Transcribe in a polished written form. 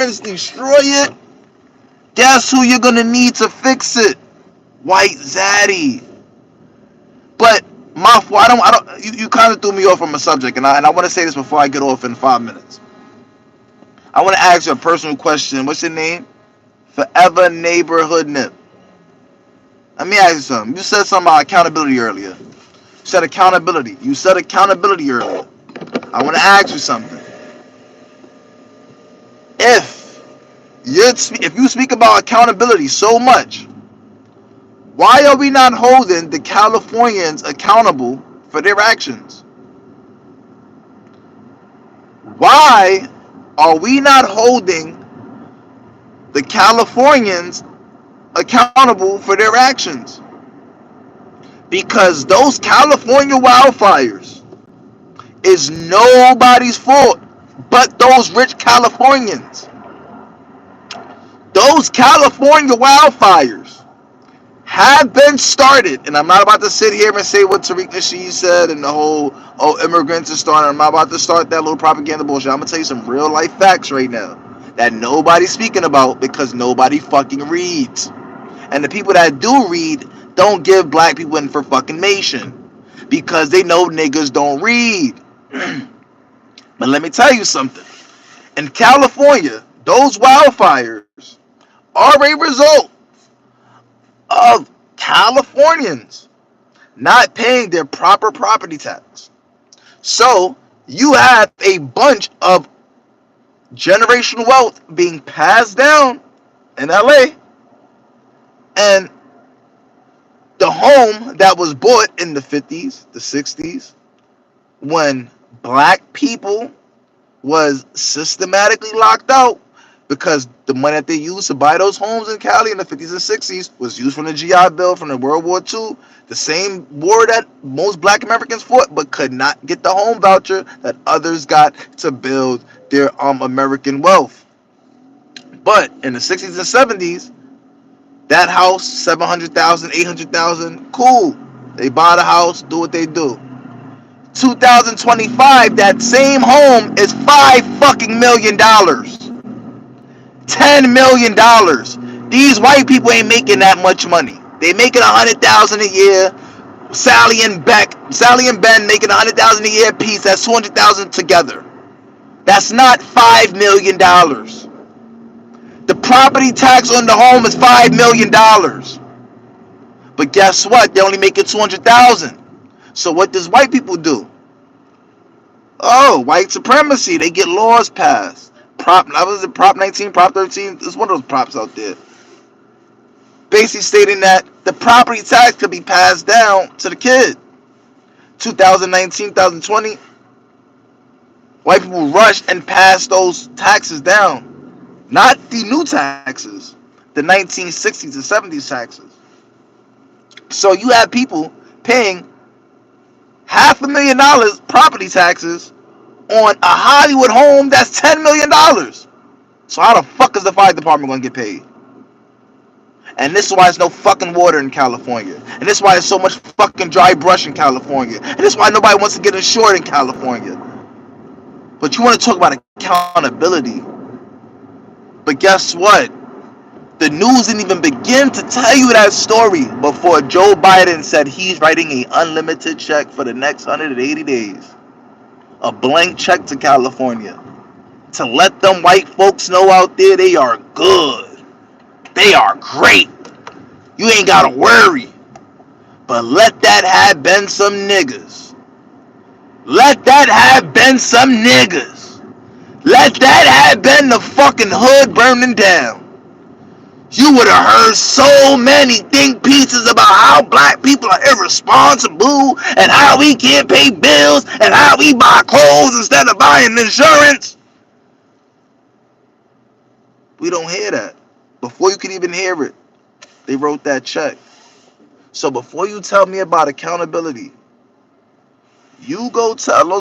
destroy it, guess who you're gonna need to fix it? White Zaddy. But you kind of threw me off from a subject, and I want to say this before I get off in 5 minutes. I want to ask you a personal question. What's your name? Forever Neighborhood Nip. Let me ask you something. You said something about accountability earlier. You said accountability. Earlier. I want to ask you something. If you speak about accountability so much, why are we not holding the Californians accountable for their actions? Why are we not holding the Californians accountable for their actions? Because those California wildfires is nobody's fault but those rich Californians. Those California wildfires have been started, and I'm not about to sit here and say what Tariq Nasheed said and the whole immigrants are starting. I'm not about to start that little propaganda bullshit. I'm gonna tell you some real life facts right now that nobody's speaking about because nobody fucking reads. And the people that do read don't give black people information because they know niggas don't read. But let me tell you something. In California, those wildfires are a result of Californians not paying their proper property tax. So you have a bunch of generational wealth being passed down in LA, and the home that was bought in the 50s, the 60s, when black people was systematically locked out because the money that they used to buy those homes in Cali in the 50s and 60s was used from the GI Bill from the World War II, the same war that most black Americans fought but could not get the home voucher that others got to build their American wealth. But in the 60s and 70s, that house, 700,000, 800,000, cool. They buy the house, do what they do. 2025, that same home is $5 million. $10 million. These white people ain't making that much money. They making $100,000 a year. Sally and Ben making $100,000 a year piece. That's $200,000 together. That's not $5 million. The property tax on the home is $5 million. But guess what? They only making $200,000. So what does white people do? Oh, white supremacy. They get laws passed. Prop 19, Prop 13. It's one of those props out there. Basically stating that the property tax could be passed down to the kid. 2019, 2020, white people rushed and passed those taxes down. Not the new taxes, the 1960s and 70s taxes. So you have people paying $500,000 property taxes on a Hollywood home that's $10 million. So how the fuck is the fire department going to get paid? And this is why there's no fucking water in California. And this is why there's so much fucking dry brush in California. And this is why nobody wants to get insured in California. But you want to talk about accountability. But guess what? The news didn't even begin to tell you that story before Joe Biden said he's writing an unlimited check for the next 180 days. A blank check to California. To let them white folks know out there they are good. They are great. You ain't gotta worry. But let that have been some niggas. Let that have been some niggas. Let that have been the fucking hood burning down. You would have heard so many think pieces about how black people are irresponsible and how we can't pay bills and how we buy clothes instead of buying insurance. We don't hear that. Before you could even hear it, they wrote that check. So before you tell me about accountability, you go tell